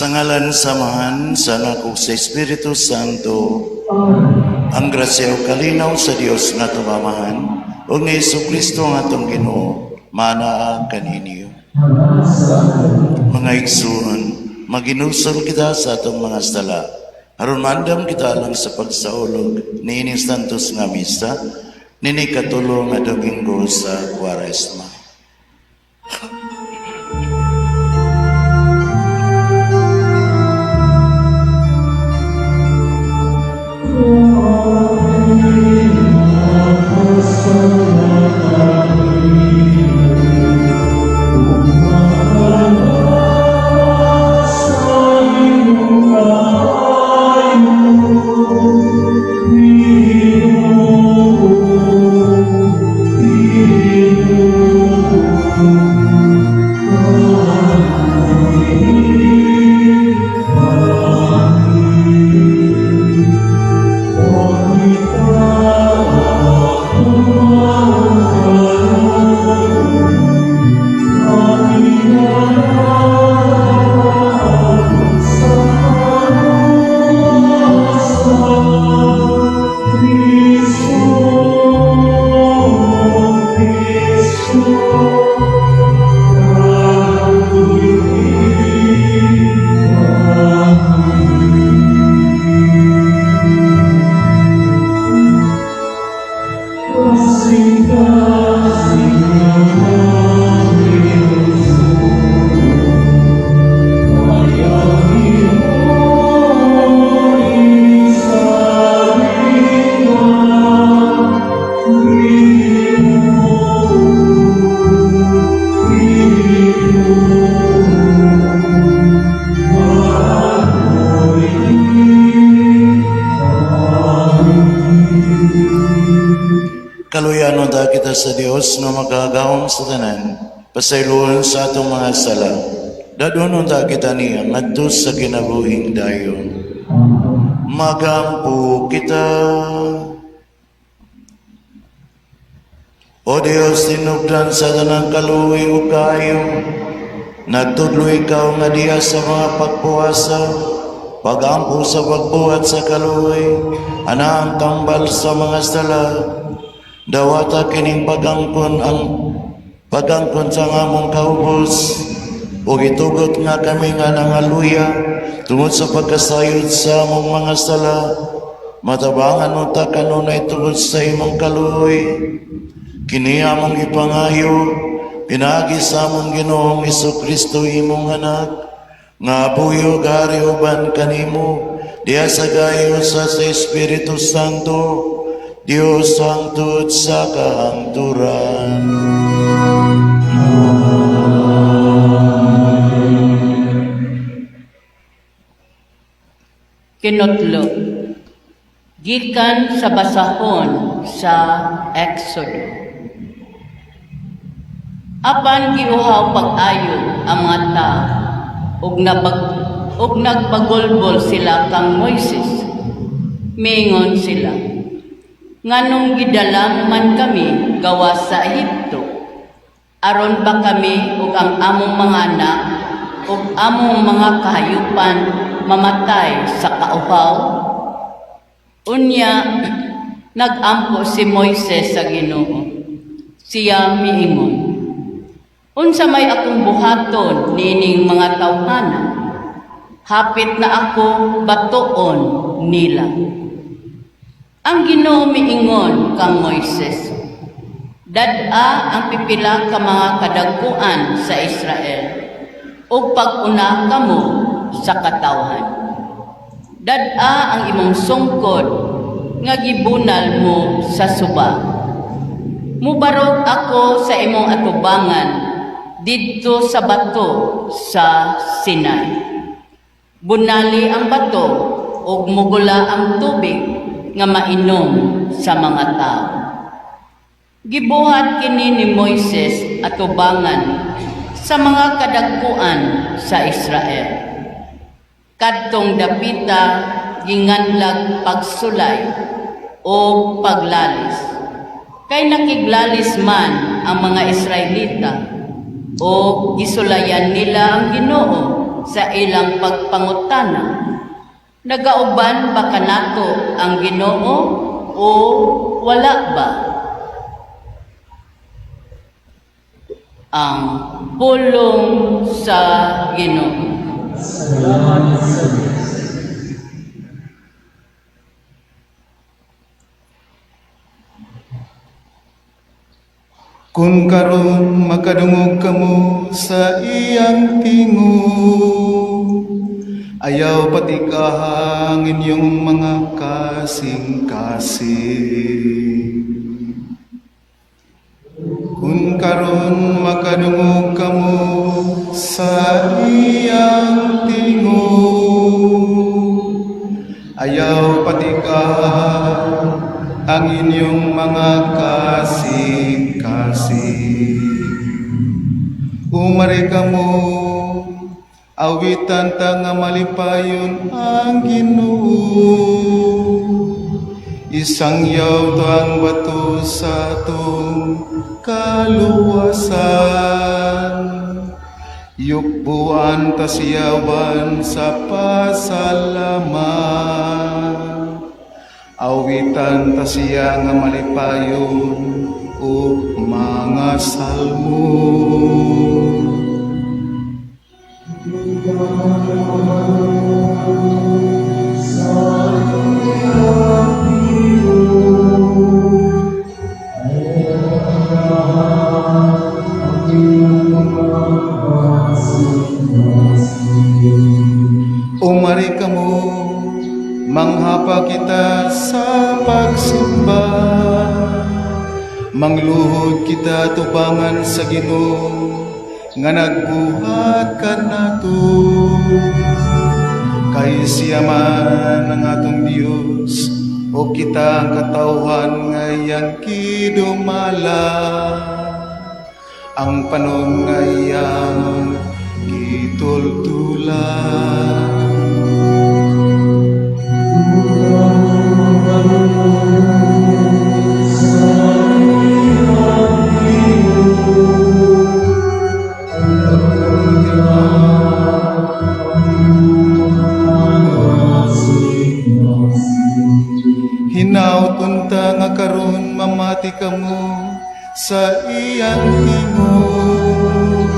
Sa ngalan samahan sa anak ug sa Espiritu Santo, ang grasya ug kalinaw sa Dios nga tumamahan ug ni Jesucristo nga atong Ginoo manaa kaninyo. Mga igsoon, maginusol kita sa atong mga sala. Aron maandam kita lang sa pagsaulog ni ining santos nga misa, nini katulo nga Domingo sa Kwaresma. Kaluyanon ta kita sa Dios nga makagawong sa tanan, pasayloon sa atong mga sala. Dadonon ta kita niya ngadto sa kinabuhing dayon. Magampo kita. O Dios, tinubdan sa tanang kaluwi o kayo, nagtudlo ikaw nga diya sa mga pagpuwasa, pagampo sa pagbuhat sa kaluwi, anang tambal sa mga sala, dawata kining pagangkon sa among kaubos, o gitugot nga kami nga nangaluya, tungod sa pagkasayod sa among mga sala, matabangan mo ta kanunay tungod sa imong kaluoy, kini among ipangayo, pinagi sa among Ginoong Jesucristo imong anak, nga buyo gari uban kanimo, diya sa gayo sa Espiritu Santo, Dios hangtod sa kahangturan. Kinotlo, gikan sa basahon sa Exodo. Apan giuhaw pag-ayo ang mga tao ug nagpagulbol sila kang Moises. Mingon sila, nganong gidalang man kami gawa sa Ehipto, aron ba kami ug ang among mga anak ug among mga kahayupan mamatay sa kauhaw? Unya, nagampo si Moises sa Ginoo. Siya miingon, unsa may akong buhaton nining mga tawhana, hapit na ako batuon nila. Ang Ginoo miingon kang Moises, dad-a ang pipila ka mga kadagkuan sa Israel, ug pag-una kamo sa katawhan. Dad-a ang imong sungkod nga gibunal mo sa suba. Mubarog ako sa imong atubangan didto sa bato sa Sinai. Bunali ang bato ug mugula ang tubig nga mainom sa mga tao. Gibuhat kini ni Moises atubangan sa mga kadagkuan sa Israel. Kadtong dapita ginganlag pagsulay o paglalis. Kay nakiglalis man ang mga Israelita o gisulayan nila ang Ginoo sa ilang pagpangutana. Nagauban ba kanato ang Ginoo o wala ba? Ang pulong sa Ginoo. Kung karon makadungog kamo sa iyang tingog, ayaw patikahang inyong mga kasing-kasing. Kung karon makadungog kamo sa iyang tingog, ayaw patikahang ang inyong mga kasing-kasing. Umari kamo, awitan ta nga malipayon ang Ginoo. Isang yaw to ang bato sa atong kaluwasan. Yukbuan ta siyawan sa pasalamat. Awitan ta siya nga malipayon o mga salmo. Umari kamo, manghapa kita sa pagsimba, mangluhod kita tubangan sa Ginoo nga nagbuhat kanato. Kay siya man ang atong Dios o kita ang katawhan nga iyang kidumala, ang panon nga iyang kitultulan. Hinaut unta nga karon mamati kamo sa iyang tingog.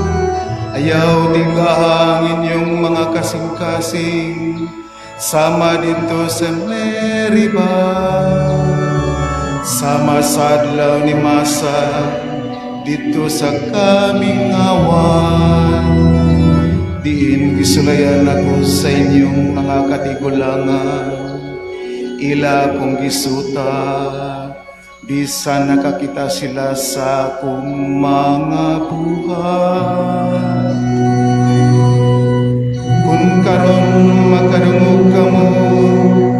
Ayaw tigahang inyong mga kasing-kasing sama dito sa Meriba. Sama sa adlaw ni Masa dito sa Kamingawan. Diin gisulayan ako sa inyong mga katigulangan. Ila kong gisuta, bisan nakakita sila sa akong mga buhat. Kung karon makadungog kamo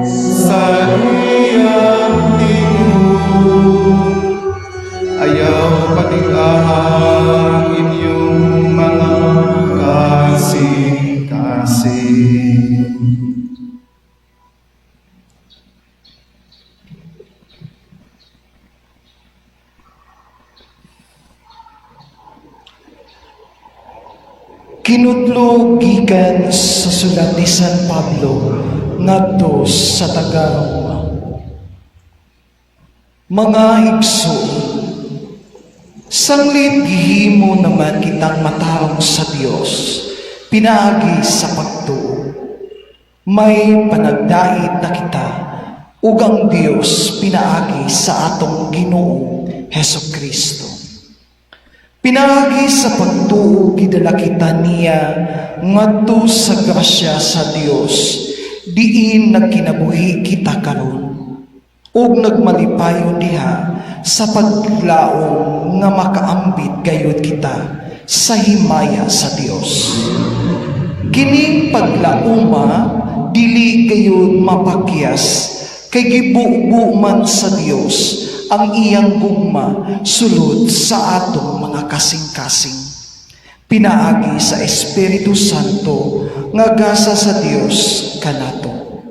sa iyang tingog, ayaw patigahang inyong mga kasing-kasing. Kinudlo gikan sa sulat ni San Pablo ngadto sa taga-Roma. Mga igso, sanglit gihimo naman kitang matarong sa Dios, pinaagi sa pagtuo. May panagdait na kita, ug ang Dios pinaagi sa atong Ginoo Hesukristo. Pinaagi sa pagtuo gidala kita niya ngadto sa grasya sa Dios, diin nagkinabuhi kita karon ug nagmalipayon diha sa paglaom nga makaambit gayud kita sa himaya sa Dios. Kining paglauma dili gayud mapakyas kay gibuo man sa Dios ang iyang gugma sulod sa atong mga kasing-kasing. Pinaagi sa Espiritu Santo nga gasa sa Dios kanato.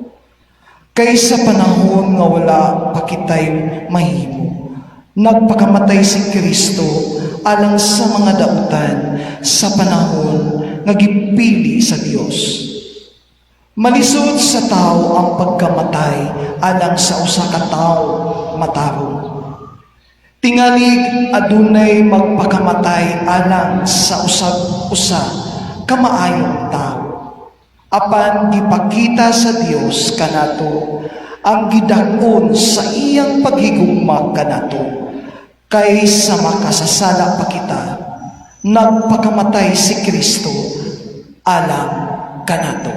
Kay sa panahon nga wala pa kitay mahimo, nagpakamatay si Kristo alang sa mga dautan sa panahon nga gipili sa Dios. Malisod sa tao ang pagkamatay alang sa usa ka tawo matarong. Tingalig adunay magpakamatay alang sa usab-usa kamaayong tao. Apan ipakita sa Dios kanato ang gidakon sa iyang paghigugma kanato. Kaysa makasasala pa kita, nagpakamatay si Kristo alang kanato.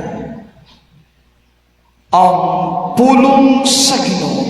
Ang pulong sa Ginoo.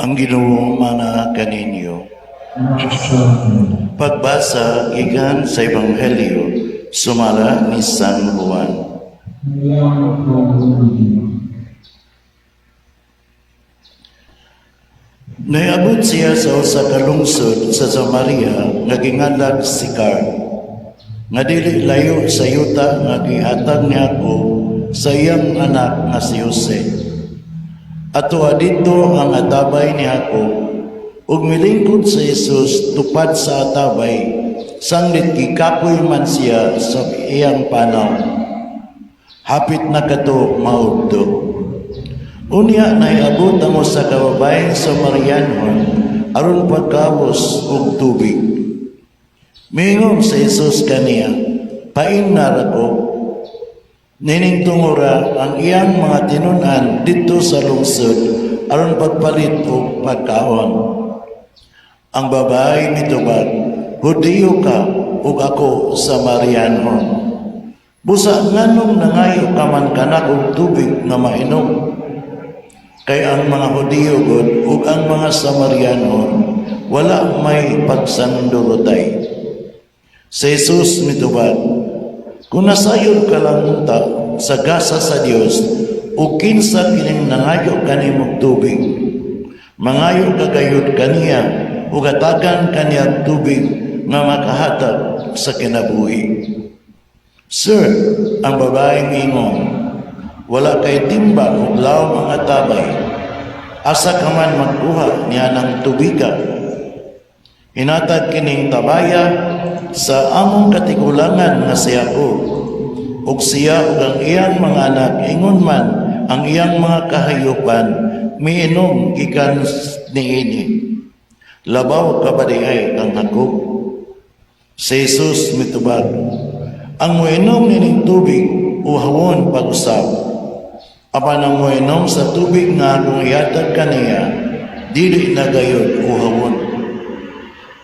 Ang Ginoo mana kaninyo. Pagbasa gikan sa Ebanghelyo sumala ni San Juan. Naabot siya sa usa ka lungsod sa Samaria nga ginganlag Sicar. Nga dili layo sa yuta nga gihatag ni ako sa iyang anak nga si Jose. Ato dito ang atabay ni ako ug milingkod sa Jesus tupad sa atabay sanglit gikapoy man siya sa iyang panaw. Hapit na kato maudto. Unya naiabot ang usa ka babaeng Samariano aron pagkawos og tubig. Mingon sa Jesus kaniya, "Paimnar ako." Nining tungora ang iyang mga tinunan dito sa lungsod aron pagpalit og pagkaon. Ang babae mitubag, "Hudiyo ka ug ako Samariano. Busa nganong nangayo ka man kanak og tubig nga mainom?" Kay ang mga Hudiyo gud ug ang mga Samariano wala may pagsandurotay. Si Jesus mitubag, "Kung nasayod ka lang unta sa gasa sa Dios o kinsa kining nangayo kanimong tubig, mangayo kagayod kaniya o gatagan kaniya tubig nga makahatag sa kinabuhi." "Sir," ang babaeng ingon, "wala kay timba o laom ang atabay. Asa ka man magkuha niya ng tubiga? Hinatag kining tabaya sa among katigulangan nga siya ko. Ug siya ug ang iyang mga anak ingon man ang iyang mga kahayupan miinom gikan niini. Labaw ka ba diay kang hakog?" Si Jesus mitubag, "Ang moinom nining tubig uhawon pag-usab. Apan ang moinom sa tubig nga akong ihatag kaniya dili na gayud uhawon.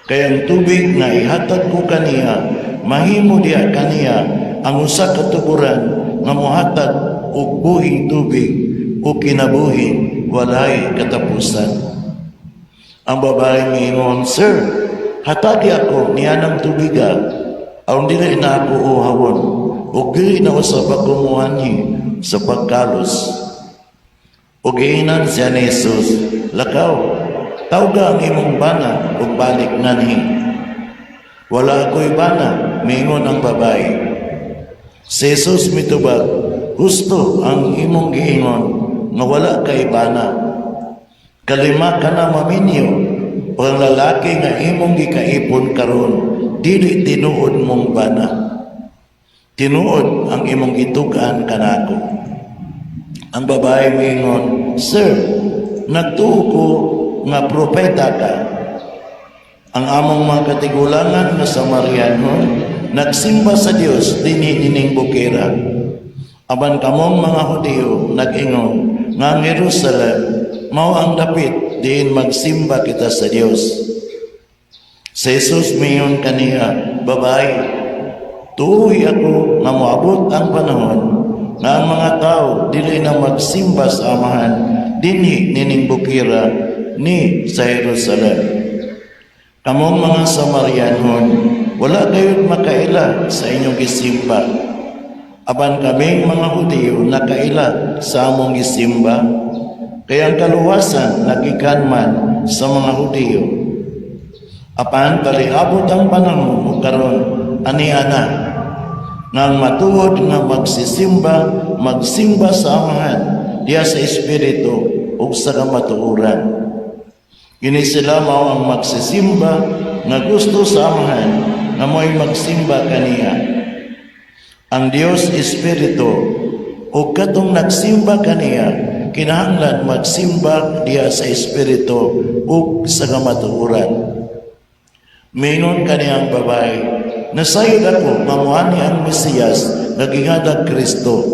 Kay ang tubig nga ihatag ko kaniya mahimo diha kaniya ang usa ka tuburan nga mohatag og buhing tubig o kinabuhing walay katapusan." Ang babae miingon, "Sir, hatagi ako niya ng tubiga aron dili na ako uhawon ug dili na usab ako muanhi sa pagkalos." Ug giingnan siya ni Jesus, "Lakaw, tawga ang imong bana ug balik nanhi." "Wala ako'y bana," miingon ang babae. Si Jesus mitubag, "Gusto ang imong giingon nga wala kay bana. Kalima ka na maminyo, o ang lalaki nga imong gikaipon karon dili tinuod mong bana. Tinuod ang imong gitugan kanako. Ang babae moingon, Sir, nagtuo ko nga propeta ka. Ang among mga katigulangan nga Samariano nagsimba sa Dios dinhi ining bukira. Aban kamong mga Hudiyo nag-ingon nga ang Jerusalem mao ang dapit diin magsimba kita sa Dios. Si Jesus mingon kaniya, babae, tuoy ako nga moabot ang panahon nga ang mga tao dili na magsimba sa amahan dinhi nining bukira ni sa Jerusalem. Kamong mga Samarianon, wala kayong makaila sa inyong gisimba. Aban kaming mga Hudiyo nakaila sa among gisimba, kaya ang kaluwasan nagikan man sa mga Hudiyo. Apan paliabot ang panahon o karon ani-ana nang matuod nga magsimba sa amahan diya sa Espiritu o sa kamatuoran. Kini sila mao ang magsisimba nga gusto sa amahan nga mo'y magsimba kaniya. Ang Dios Espiritu o katong nagsimba kaniya kinahanglan magsimba diya sa Espiritu o sa kamatuoran. Mingon kaniyang babae, nasayod ako mamuani ang Mesiyas nga gingadag Kristo.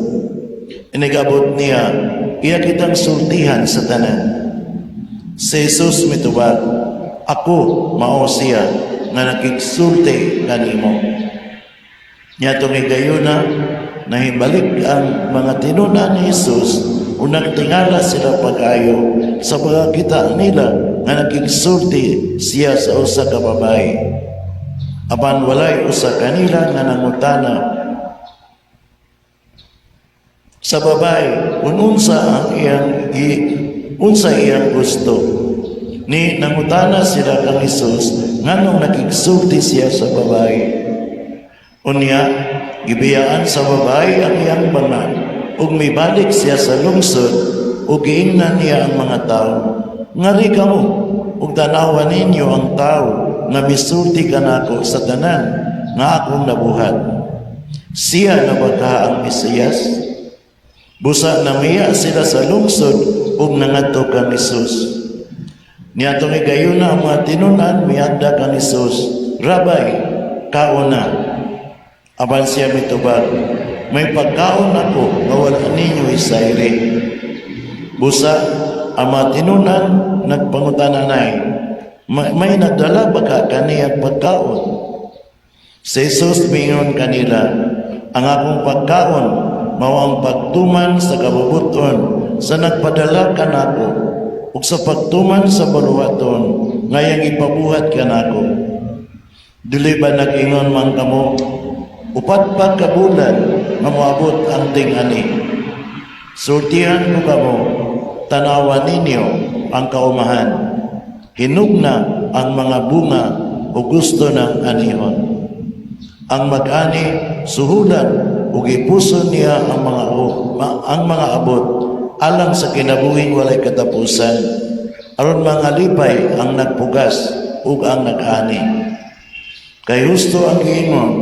Inigabot niya, iya kitang sultihan sa tanan. Si Jesus mitubag, ako mao siya nga nakigsulti kanimo. Nyatong igayuna, nahibalik ang mga tinuna ni Jesus o nagtingala sila pag-ayo sa pagkakita nila nga nakigsulti siya sa usa ka babae. Apan walay usa kanila nga nangutana sa babae unsa iyang gusto. Ni nangutana sila kang Jesus nganong nakigsulti siya sa babae. Unya gibiyaan sa babae ang iyang bana ug mibalik siya sa lungsod ug giingnan niya ang mga tao. Ngari kamo ug tanawan ninyo ang tao nga misulti kanako sa tanan nga akong nabuhat. Siya na baka ang Mesiyas? Busa namiya sila sa lungsod ug nangadto kang Jesus. Niadtong igayuna ang mga tinunan mianda kang Jesus, Rabay, kauna. Aban siya mitubag, may pagkaon ako nga wala ninyo isayri. Busa ang mga tinunan nagpangutananay, may nagdala ba ka kaniyang pagkaon? Si Jesus mingon kanila, ang akong pagkaon mao ang pagtuman sa kabubuton sa nagpadala kanako ug sa pagtuman sa baluwaton ngayang ipabuhat kanako. Dili ba nag-ingon man kamo, upat pa ka bulan nga moabot ang ting-ani. Sultihan ko kamo, tanawan ninyo ang kaumahan. Hinugna ang mga bunga o gusto ng anihon. Ang mag-ani suhulan ug ipuson niya ang mga abot alang sa kinabuhing walay katapusan aron mga lipay ang nagpugas ug ang nag-ani. Kay husto ang giingon,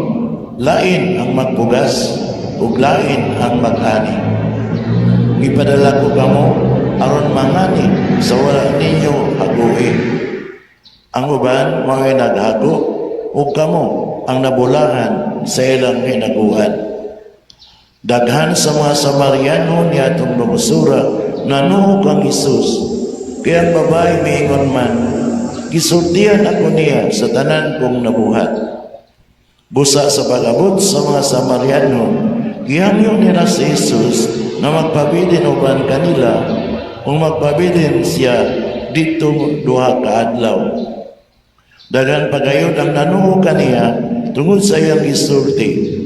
lain ang magpugas ug lain ang mag-ani. Ipadala ko kamo aron mangani sa wala ninyo haguin. Ang uban mao'y naghago ug kamo ang nabulahan sa ilang hinaguan. Daghan sa mga Samariano niya itong lumusura nanuhog ang Jesus. Kaya ang babae miingon man, gisultihan ako niya sa tanan kong nabuhat. Busa sa pag-abot sa mga Samariano, gihangyo nila si Jesus na magpabilin uban kanila kung magpabilin siya dito duha ka adlaw. Dagan pagayod ang nanuhog kaniya tungod sa iyang gisulti.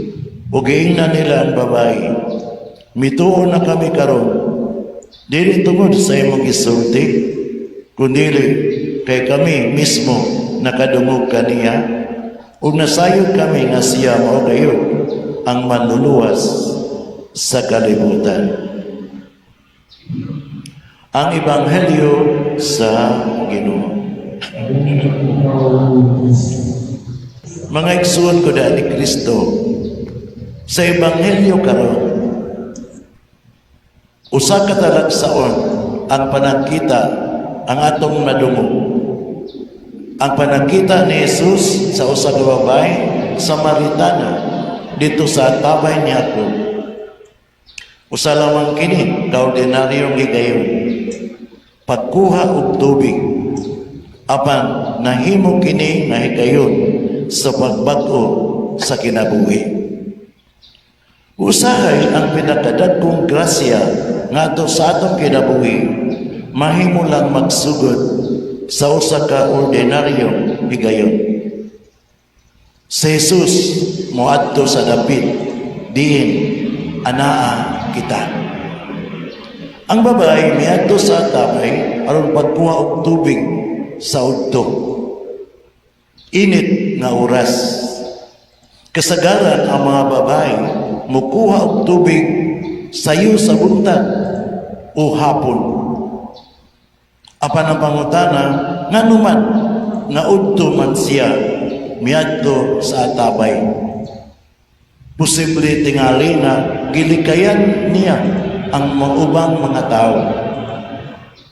O giingnan nila ang babae, mituo na kami karon, dili tungod sa imong gisulti, kundi kay kami mismo nakadungog kaniya, ug nasayod kami nga siya mao gayud ang manluluwas sa kalibutan. Ang Ebanghelyo sa Ginoo. Mga igsoon ko ni Kristo, sa Ebanghelyo karon, usa ka talagsaon ang panagkita ang atong madungo. Ang panagkita ni Jesus sa usa ka babae Samaritana dito sa tabay ni Jacob. Usa lamang kini ka ordinaryong higayon. Pagkuha og tubig apan nahimo kini nga higayon sa pagbag-o sa kinabuhi. Usahay ang pinakadagkong grasya nga ato sa atong kinabuhi, mahimo lang magsugod sa usa ka ordinaryong higayon. Si Jesus moadto sa dapit diin anaa kita. Ang babae miadto sa tabay aron pagkuha og tubig sa udto. Init nga oras. Kasagaran ang mga babae mukuha og tubig sayo sa buntag o hapon. Apan ang pangutana nganuman nga udto man siya miadto sa tabay. Posible tingali na gilikayan niya ang maubang mga tao.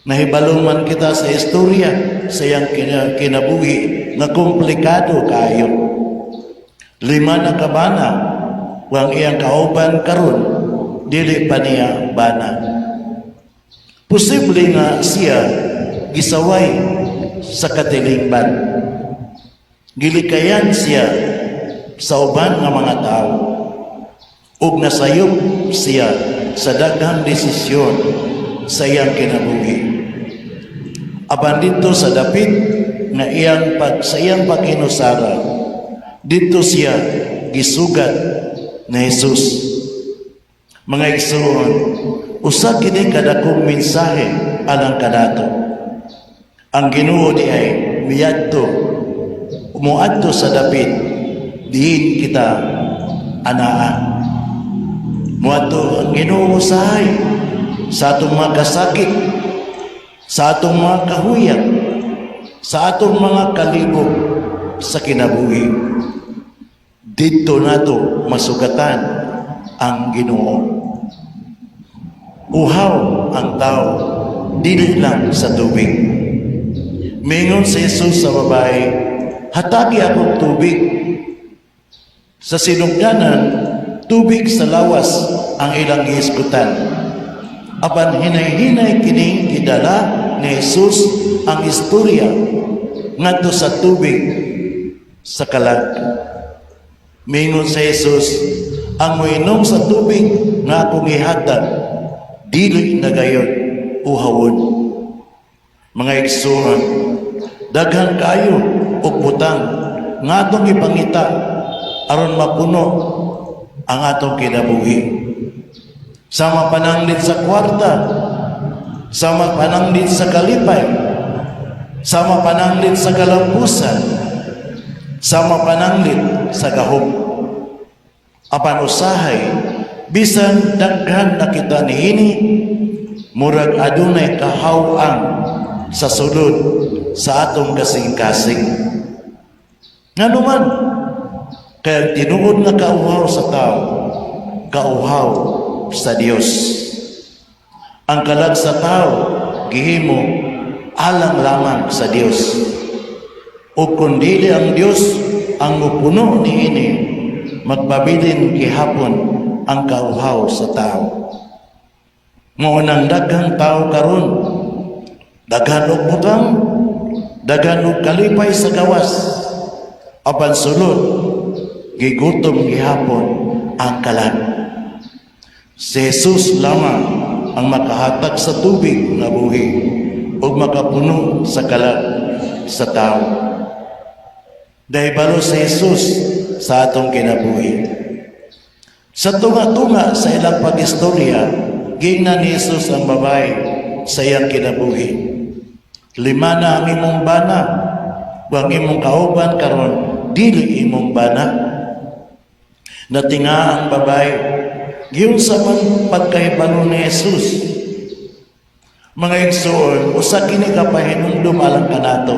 Nahibalong man kita sa istorya sa iyang kinabuhi na komplikado kayo. 5 na kabana wang iyang kauban karon dili pa niya bana. Posible nga siya gisaway sa katilingban. Gilikayan siya sa uban nga mga tao ug nasayop siya sa daghang desisyon sa iyang kinabuhi. Apan dito sa dapit nga sa iyang pagkinusara, dito siya gisugat na Jesus. Mga igsoon, usa kini kadakong mensahe alang kanato. Ang Ginoo di ay miadto umuadto sa dapit diin kita anaa. Muadto ang Ginoo usahay sa atong mga kasakit, sa atong mga kahuyang, sa atong mga kalibog sa kinabuhi. Dito nato masugatan ang Ginoo. Uhaw ang tao, dili lang sa tubig. Mingon si Jesus sa babae, hatagi akong tubig. Sa sinugdanan, tubig sa lawas ang ilang gihisgutan. Apan hinay-hinay kining gidala ni Jesus ang istorya ngadto sa tubig sa kalag. Mingon sa Jesus, ang moinom sa tubig nga akong ihatag, dili na gayon uhawon. Mga igsoon, daghan kayo og butang nga atong ipangita aron mapuno ang atong kinabuhi. Sama pananglit sa kwarta, sama pananglit sa kalipay, sama pananglit sa kalampusan, sama pananglit sa gahom. Apan usahay, bisan daghan na kita niini, murag adunay kahaw-ang sa sulod sa atong kasing-kasing. Nganuman, kaya tinuod na kauhaw sa tao, kauhaw sa Dios. Ang kalag sa tao, gihimo alang lamang sa Dios. O kundili ang Dios ang mupuno niini, magpabilin gihapon ang kauhaw sa tao. Maunang daghang tao karon, daghan og butang, daghan og kalipay sa gawas, apan sulod gigutom gihapon ang kalag. Si Jesus lamang ang makahatag sa tubig nga buhi o makapuno sa kalag sa tao. Dahil balo si Jesus sa atong kinabuhi. Sa tunga-tunga sa ilang pag-istorya, gingnan ni Jesus ang babae sa iyang kinabuhi. 5 na ang imong bana, ang imong kauban karon dili imong bana. Natinga ang babae, giyon sa man pagkahibalo ni Jesus. Mga igsoon, usa kini ka pahinumdum alang kanato.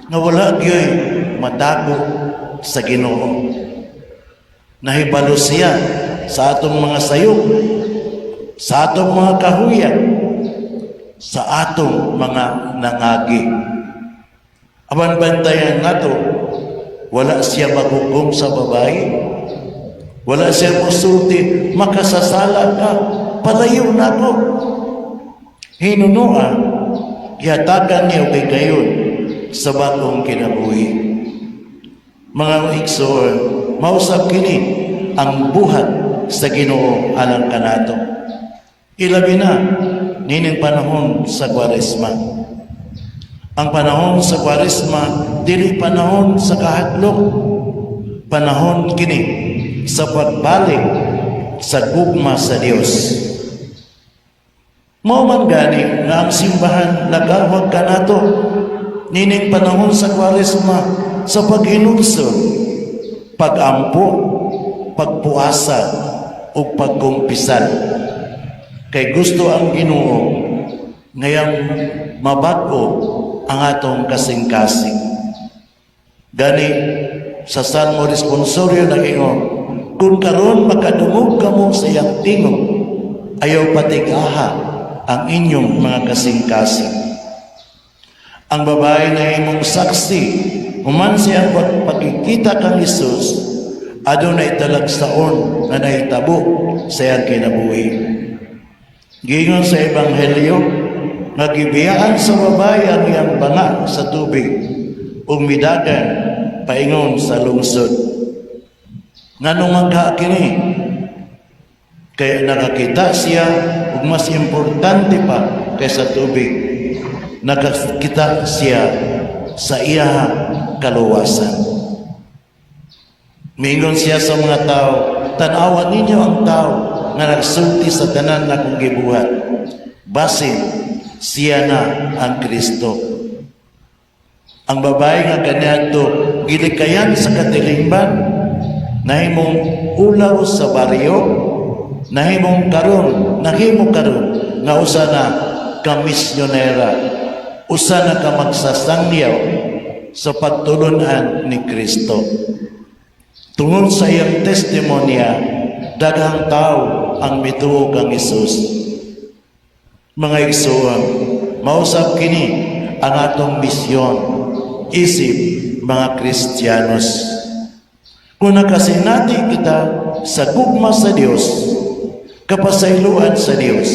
nga wala gyoy matago sa Ginoo. Nahibalo siya sa atong mga sayop, sa atong mga kahuyan, sa atong mga nangagi. Aban bantayan nato, wala siya magugom sa babae, wala siya musulti, makasasala ka, palayo na ko. Hinunua, ihatagan niya kay gayon sa batong kinabuhi. Mga igsoon, mausap kini ang buhat sa Ginoo alang kanato. Ilabi na nining panahon sa Kwaresma. Ang panahon sa Kwaresma dili panahon sa kahadlok. Panahon kini sa pagbalik sa gugma sa Dios. Mao man gani nga ang simbahan nagawag kanato nining panahon sa Kwaresma sa paghinulsol, pagampo, pagpuasa o pagkumpisal. Kay gusto ang Ginoo ngayang mabago ang atong kasing-kasing. Gani sa Salmo Responsorio nag-ingon, kung karon makadungog kamo sa iyang tingog, ayaw patigaha ang inyong mga kasing-kasing. Ang babae na imong saksi, human siyang pagkikita kang Isus, adunay talagsaon na nahitabo sa iyang kinabuhi. Gingon sa Ebanghelyo, nagibiyaan sa babae ang iyang banga sa tubig, ug midagan paingon sa lungsod. Nganong magka kini? Kaya nakakita siya, ug mas importante pa kaysa tubig, nakakita siya sa iya kaluwasan. Mingon siya sa mga tao, tanawan ninyo ang tao nga nagsulti sa tanan na kong gibuhat. Basin, siya na ang Kristo. Ang babae nga kanyato, gilikayan sa katilingban, nahimong ulaw sa baryo, nahimo karon nga usa na kamisyonera, usa na ka magsasangyaw sa pagtulunan ni Kristo. Tungod sa iyang testimonya, daghang tao ang mituog ang Isus. Mga igsoon, mausap kini ang atong misyon, isip mga Kristiyanos. Kung nakasinati kita sa gugma sa Dios, kapasayloan sa Dios,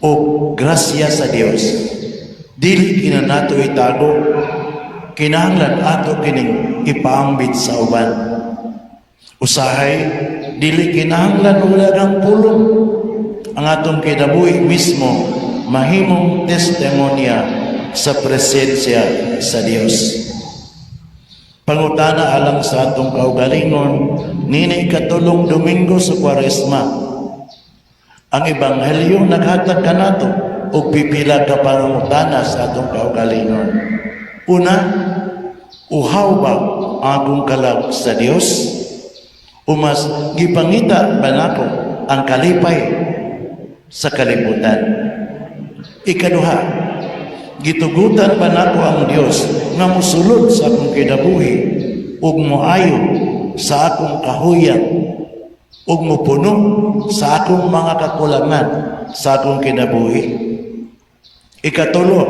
o grasya sa Dios, dili kina nato itago, kinahanglan ato kining ipaambit sa uban. Usahay, dili kinahanglan ulagang pulong, ang atong kinabuhi mismo mahimong testimonya sa presensya sa Dios. Pangutana alang sa atong kaugalingon, nini katulong Domingo sa Kwaresma. Ang Ebanghelyo naghatag kanato og pipila ka pangutana sa atong kaugalingon. Una, uhaw ba ang akong kalag sa Dios? O mas gipangita ba nako ang kalipay sa kalibutan? Ikaduha, gitugutan ba nako ang Dios nga mosulod sa akong kinabuhi ug moayo sa akong kahuyan ug mopuno sa akong mga kakulangan sa akong kinabuhi? Ikatulo,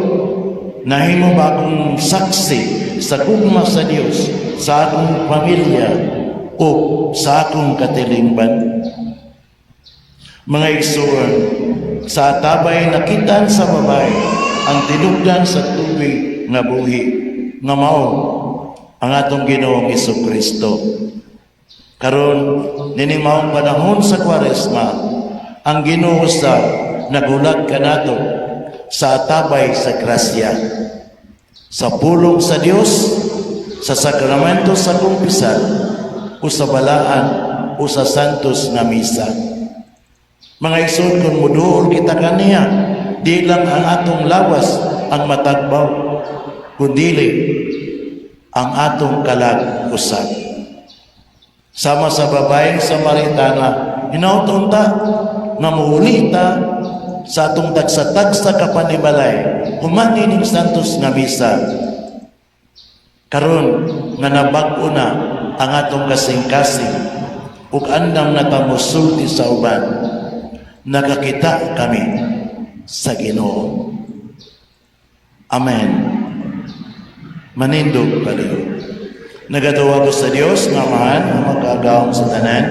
nahimo ba akong saksi sa gugma sa Dios sa akong pamilya o sa akong katilingban? Mga igsoon, sa tabay nakitan sa babae ang tinugdan sa tubig nga buhi, nga mao ang atong Ginoong Jesucristo. Karon nining maong panahon sa Kwaresma, ang Ginoo sa nagulat kanato sa tabay sa grasya, sa pulong sa Dios, sa sakramento sa kumpisal, o sa balaan o sa santos na misa. Mga igsoon, kung muduol kita kaniya, di lang ang atong lawas ang matagbaw, kundili ang atong kalag usab. Sama sa babaeng Samaritana, hinautunta nga muulita sa atong tagsa-tagsa kapanibalay, human nining santos nga misa. Karon nga nabag-o na ang atong kasing-kasing ug andam natamusulti sa uban, nakakita kami sa Ginoo. Amen. Manindog paliw. Nagatuwa ko sa Dios nga Amahan nga magkaagawang sa tanan,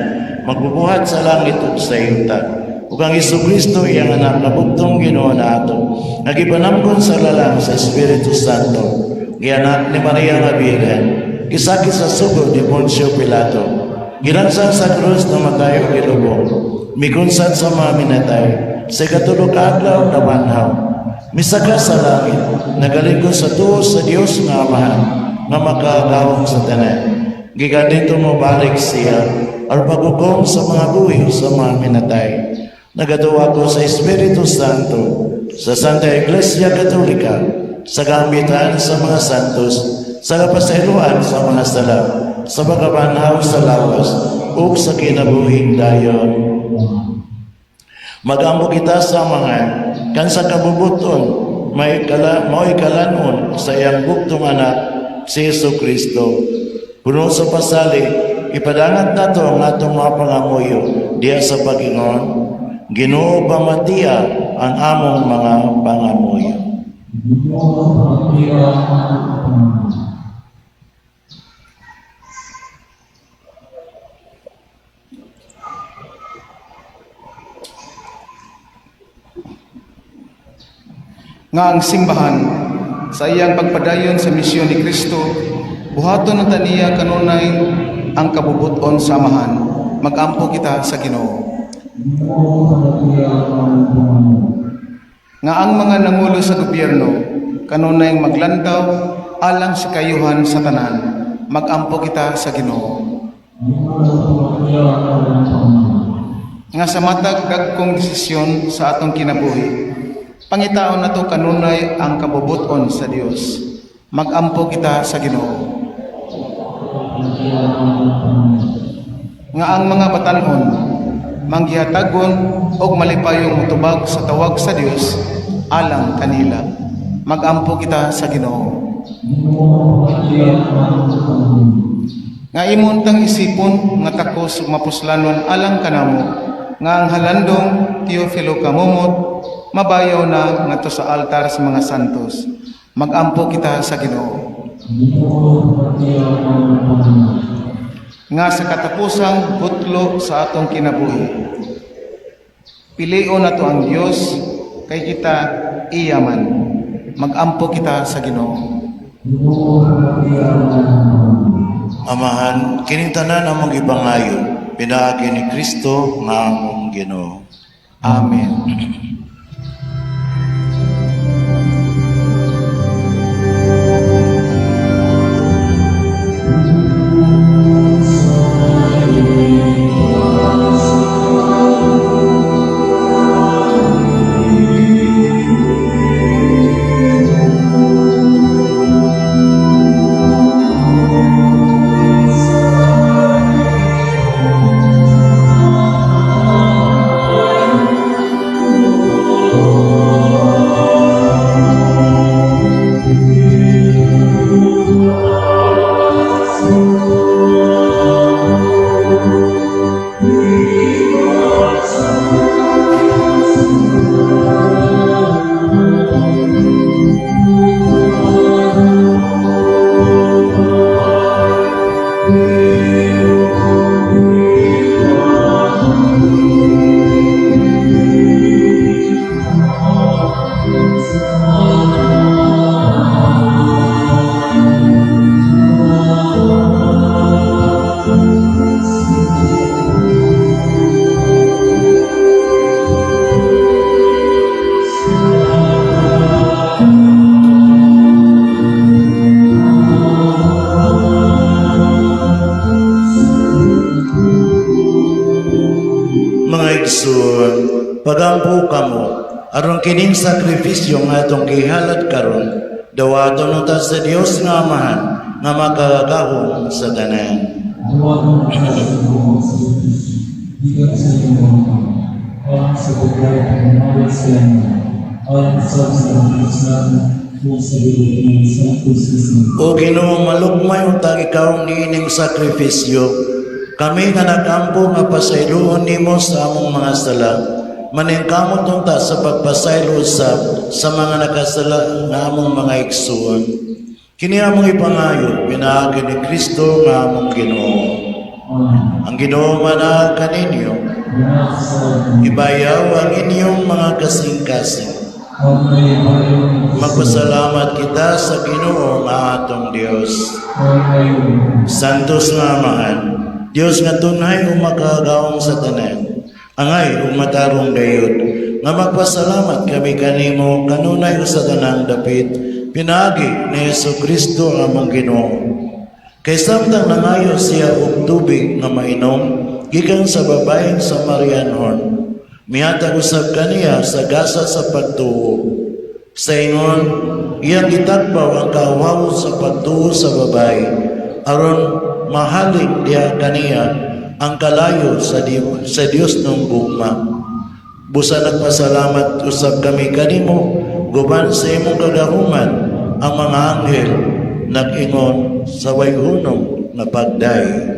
magbubuhat sa langit ug sa yuta. Ug ang Jesucristo iyang anak na bugtong Ginoo na ato, nagipanamkon sa lalang sa Espiritu Santo, gianak ni Maria nga Birhen, gisakit sa sugod ni Poncio Pilato, ginansan sa krus na matay ug gilubong, migunsan sa mga minatay, sa ikatulog ka adlaw na banhaw, misaka sa langit, nagalingkod sa tuo sa Dios nga Amahan, nga makaagawang sa tanan. Gikan dito mo balik siya, ang paghukom sa mga buhi sa mga minatay. Nagatuwa ko sa Espiritu Santo, sa Santa Iglesia Katolika, sa gambitan sa mga santos, sa kapasayloan sa mga sala, sa pagkabanhaw sa lawas, ug sa kinabuhing dayon. Magambo kita sa mga kan sa kabubuton, may kalanon sa iyang bugtong anak, si Jesucristo. Puno sa pasali, ipadangat nato ang atong mga pangamuyo diya sa Panginoon. Ginoo pamatiya ang among mga pangamuyo. Nga ang simbahan sa iyang pagpadayon sa misyon ni Kristo, buhaton na taniya kanunay ang kabubuton sa Amahan. Magampo kita sa Ginoo. Nga ang mga nangulo sa gobyerno kanunay maglantaw alang sa kayuhan sa tanan. Magampo kita sa Ginoo. Nga sa matag dagkong desisyon sa atong kinabuhi, pangitaon nato kanunay ang kabubuton sa Dios. Magampo kita sa Ginoo. Nga ang mga batanon manggihatagon og malipayong mutubag sa tawag sa Dios alang kanila. Magampo kita sa Ginoo. Nga imong tang isipon nga takos ug mapuslanon alang kanamo, nga ang halandong Teofilo kamumot mabayaw na ngadto sa altar sa mga santos. Magampo kita sa Ginoo. Nga sa katapusang butlo sa atong kinabuhi, pilion nato ang Dios kay kita iyaman. Magampo kita sa Ginoo. Amahan, kining tanan among ibangayo, pinaagi ni Kristo nga among Ginoo. Amen. pagampo kamo, aron kining sakrifisyo nga atong gihalad karon, dawaton unta sa Dios nga Amahan, nga magagahom sa tanan. O Ginoo, malugmay untang ikaw niining sakripisyo, kami nga nagampo nga pasayloon nimo sa among mga sala, maningkamot unta sa pagpasaylo usab sa mga nakasala nga among mga igsuon. Kini among ipangayo, pinaagi ni Kristo nga among Ginoo. Ang Ginoo manaag kaninyo, ibayaw ang inyong mga kasing-kasing. Magpasalamat kita sa Ginoo nga atong Dios. Santos nga Amahan, Dios nga tunay umakagaong sa tanan, angay umatarong dayod, nga magpasalamat kami kanimo kanunay sa tanang dapit, pinagi ni Jesucristo among Ginoo. Kay samtang nangayo siya og tubig nga mainom gikan sa babaeng Samarianhon, mihatag usab kaniya sa gasa sa pagtuo. Sa ingon, iyang gitakbaw ang kauhaw sa pagtuo sa babae, aron mahaling diya kaniya ang kalayo sa Dios ng gugma. Busa nagpasalamat usab kami kanimo, guban sa imong kagahuman, ang mga anghel nag-ingon sa wayhunong na pagday.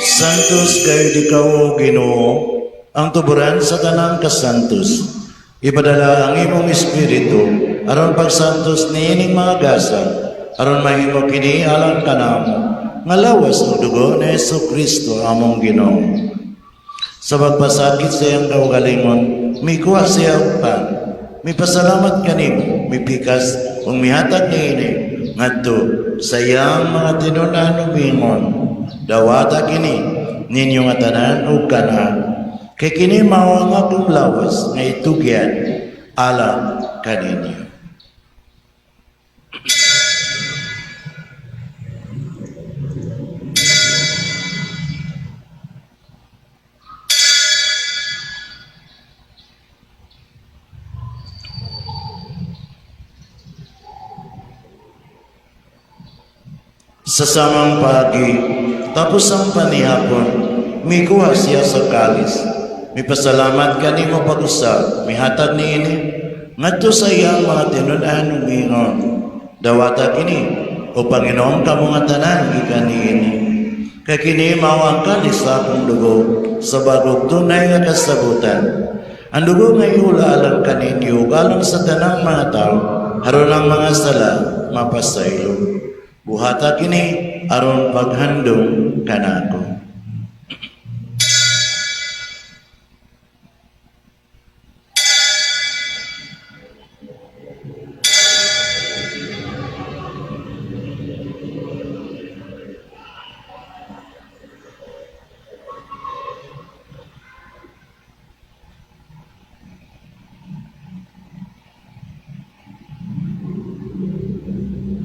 Santos kayo di kao Ginoo, ang tuburan sa tanang kasantos. Ipadala ang imong espiritu aron pagsantos niining mga gasa, aron mahimo kini alang kanamo, nga lawas ang dugo ni Jesucristo among Ginoo. Sa pagpasakit sa iyang kaugalingon, may kuha siya og pan. May pasalamat kanimo, may pikas ug mihatag niini ngadto sa iyang mga tinunan ug ingon. Dawata kini ninyo nga tanan ug kana, kay kini mao ang akong lawas nga itugyan alang kaninyo. Sa samang pagi, tapos ang panihapon, may kuha siya sa kalis. May pasalamat kanimo pag-usab, may hatag niini, ngadto sa iyang mga tinunan ug ingon. Dawata kini, o Panginoon kamo nga tanan gikan niini. Kay kini mao ang kalis sa akong dugo, sa bagong tunay nga kasabutan. Ang dugo nga iula alang kaninyo, alang sa tanang mga tao, haron ang mga sala mapasaylo. Buhata kini aron paghandong kanako.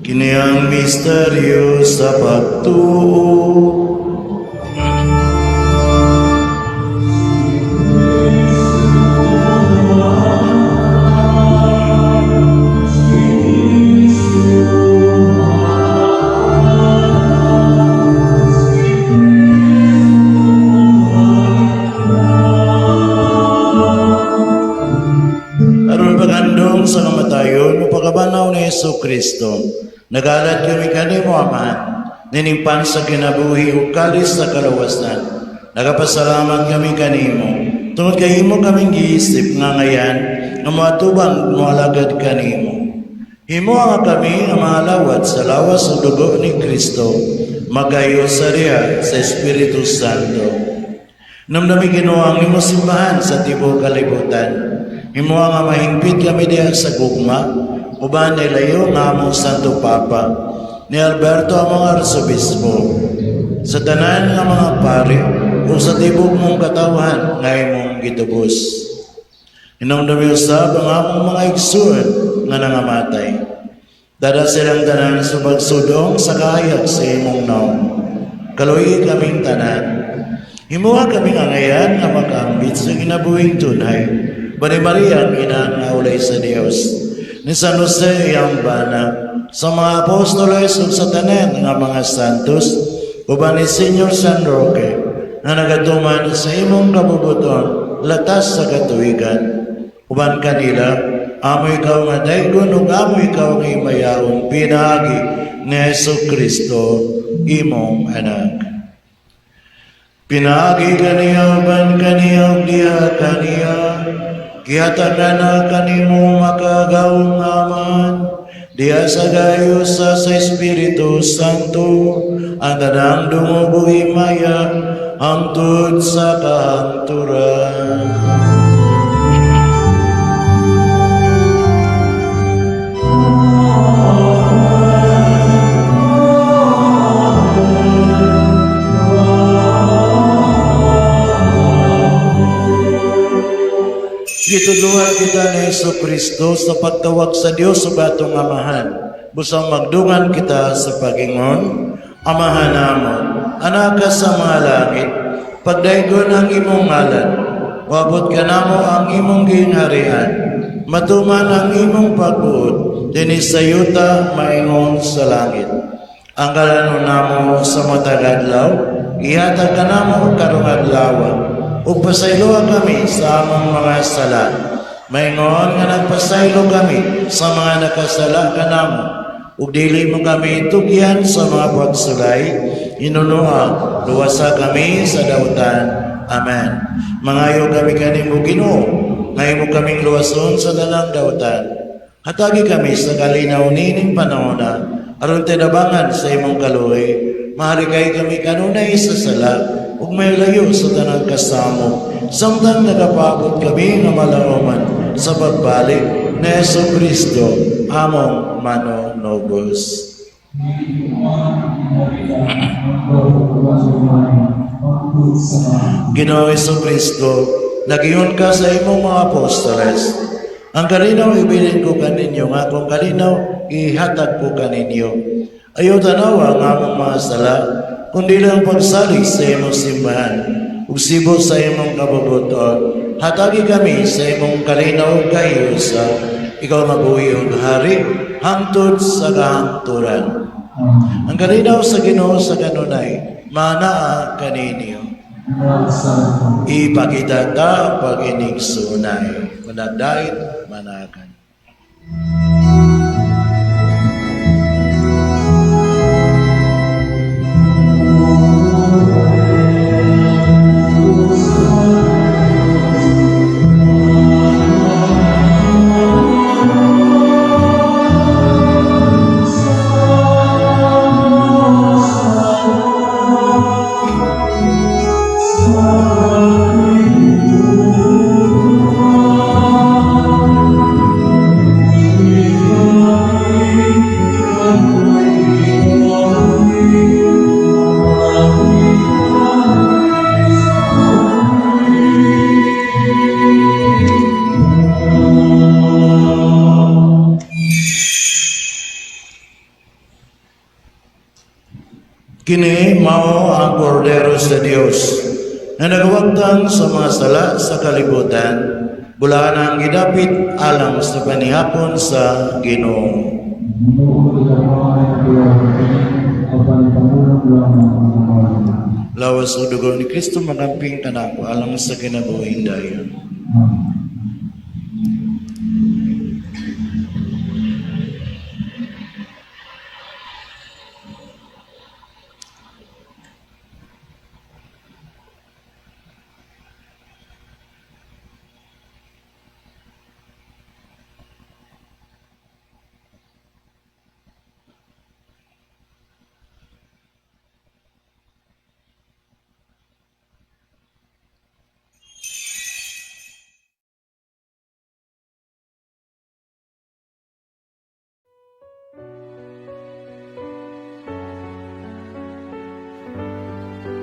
Kini ang misteryo sa pagtuo. padayon mo pagabanaw ni Yesu Kristo. Nagalat kami kanimo, Amahan, ninimpan sa kinabuhi o kalis sa kalawasan. Nagapasalamat kami kanimo. Tungod kay imo kaming giisip nga ngayan, nga matubang mualagad kanimo. Himo nga kami nga malawat sa lawas o dugo ni Kristo, magayo sa riya sa Espiritu Santo. Namdami Ginoo ang imo simbahan sa tibuok kalibutan. Himo nga mahingpit kami diha sa gugma, uban nilayo nga among Santo Papa, ni Alberto among Arsobispo, sa tanan nga mga pari, o sa tibuok mong katawhan nga imong gitubos. Hinamdami usab ang among mga igsoon nga nangamatay. Dada silang tanan sa pagsudong sa kahayag sa imong naong. Kaluhi kaming tanan. Himuha kami nga ngayon nga mag-ambit sa kinabuhing tunay. Bani Maria ang ina nga ulay sa Dios. Ni San Jose iyang bana. Sa mga apostoles ug sa tanan nga mga santos. Uban ni Senyor San Roque nga nagatuman sa imong kabubuton latas sa katuigan. Uban kanila, amo ikaw nga daygon ug amo ikaw nga imayaon pinagi ni Yesu Kristo imong anak. Pinagi kaniya uban kaniya diha kaniya, kiyatan na kanimo makagawang aman, diha sa gayo sa Espiritu Santo, ang tanang dumubuhi maya, hangtod sa kahangturan. Gitudluhan kita ni Yesu Kristo sa pagtawag sa Dios sa batong Amahan. Busang magdungan kita sa Pagingon, Amahan namon, anak ka sa mga langit, pagdaygon ang imong ngalan, wabot ka namo ang imong gingharian, matuman ang imong pagbuot, dinis sa yuta maingon sa langit. Ang kalanon namo sa matagadlaw, ihatag ka namo karong adlaw. Ugpasaylo kami sa among mga sala. Maingon nga nagpasaylo kami sa mga nakasala kanamo. Ug dili mo kami tugyan sa mga pagsulay. Inunuha, luwasa kami sa dautan. Amen. Mangayo kami kanimo Ginoo, ngayon mo kaming luwason sa dalang dautan. Hatagi kami sa kalinaw nining panahona, aron tinabangan sa imong kaluoy. Maharikay kami kanunay sa sala, ug may layo sa tanang kasamo, samtang nagapabot kami nga malauman sa pagbalik ni Yesu Kristo, among manonobos. Ginoo Yesu Kristo, nagiyon ka sa imong mga apostoles. Ang kalinaw ibilin ko kaninyo, nga kung kalinaw ihatag ko kaninyo. Ayaw tanawa ang among mga sala, kundi lang pagsalig sa imong simbahan, ug sibo sa imong kabubuton. Hatagi kami sa imong kalinaw kayusa, ikaw mabuhi ug hari, hangtod sa kahangturan. Ang kalinaw sa Ginoo sa kanunay, manaa kaninyo. Ipakita ta pag-inigsunay, managdait manakan. Kini mao ang kordero sa Dios na nagawagtang sa mga sala sa kalibutan, bulaan ang gidapit alang sa panihapon sa Ginoo. Lawas o dugo ni Kristo magamping kanako alang sa kinabuhing dayon.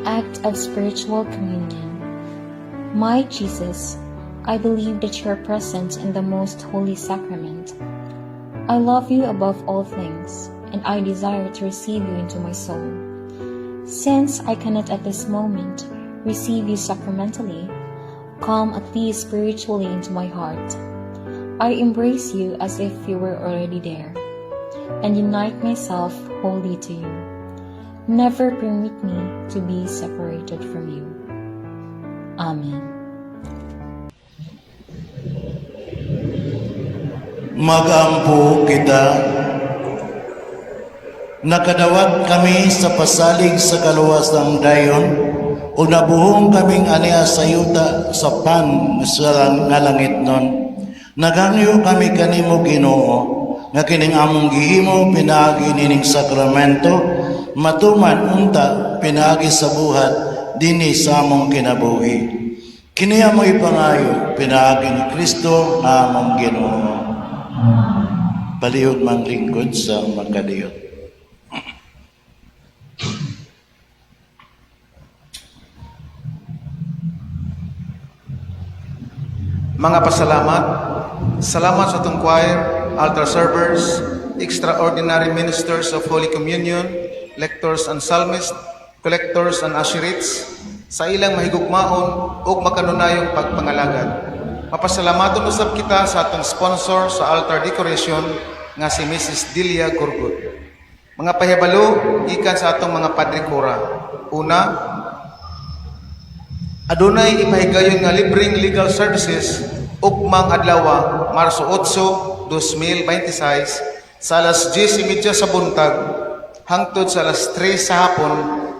act of spiritual communion. My Jesus, I believe that you are present in the most holy sacrament. I love you above all things, and I desire to receive you into my soul. Since I cannot at this moment receive you sacramentally, come at least spiritually into my heart. I embrace you as if you were already there, and unite myself wholly to you. Never permit me to be separated from you. Amen. Magampo kita. Nakadawat kami sa pasalig sa kaluwas ng dayon, o nabuhong kaming aniya sa yuta sa pan sa nga langit nun. Nagangyo kami kanimo Ginoo, nga kining among gihimo pinaagi nining sakramento, matuman unta pinaagi sa buhat dinhi sa among kinabuhi. Kini amo ipangayo pinaagi ni Kristo nga among Ginoo. Palihog mang lingkod sa makadiyot. Mga pasalamat, salamat sa itong choir, altar servers, extraordinary ministers of Holy Communion, lectors and psalmists, collectors and usherites, sa ilang mahigugmaon ug makanunayong pagpangalagad. Mapasalamaton usab kita sa atong sponsor sa altar decoration nga si Mrs. Delia Gurgut. Mga pahibalo gikan sa atong mga padre kura. Una, adunay ipahigayon nga libreng legal services ugmang adlaw Marso 8, 2026 sa alas 10:30 sa buntag hangtod sa alas 3 sa hapon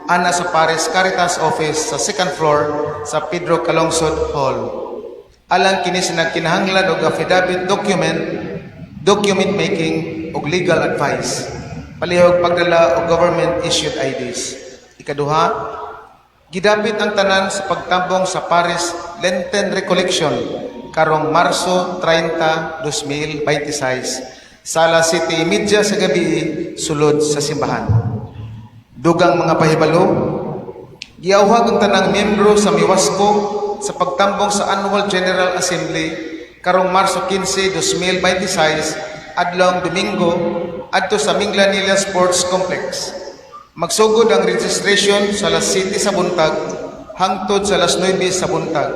ana sa Paris Caritas Office sa 2nd floor sa Pedro Calungsod Hall. Alang kini sinagkinahanglan og affidavit document making ug legal advice. Palihog pagdala og government issued IDs. Ikaduha, gidapit ang tanan sa pagtambong sa Paris Lenten Recollection karong Marso 30, 2026 sa alas 7:30 sa gabi sulod sa simbahan. Dugang mga pahibalo, giawhag ang tanang miyembro sa Miwasco sa pagtambong sa Annual General Assembly karong Marso 15, 2026 adlong Domingo adto sa Minglanilla Sports Complex. Magsugod ang registration sa alas 7 sa buntag hangtod sa alas 9 sa buntag.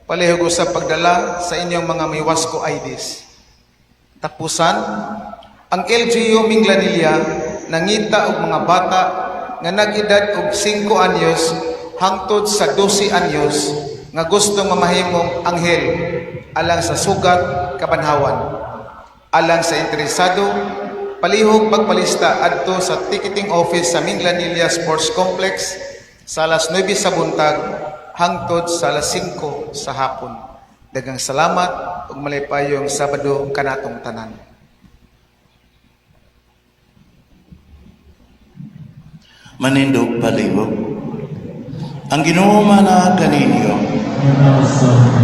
Palihog sa pagdala sa inyong mga Miwasco IDs. Tapusan, ang LGU Minglanilla nangita og mga bata nga nag-edad og 5 anyos hangtod sa 12 anyos nga gustong mamahimong anghel alang sa sugat kabanhawan. Alang sa interesado, palihog pagpalista adto sa ticketing office sa Minglanilla Sports Complex sa alas 9 sa buntag hangtod sa alas 5 sa hapon. Daghang salamat ug malipayong Sabado kanatong tanan. Manindog palihog. Ang Ginoo mana kaninyo,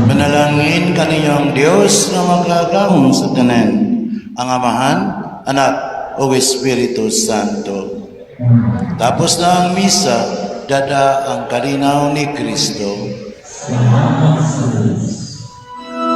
manalangin kaninyong Dios nga magkagahom sa tanan, ang Amahan, Anak, o Espiritu Santo. Tapos na ang misa, dada ang kalinaw ni Kristo.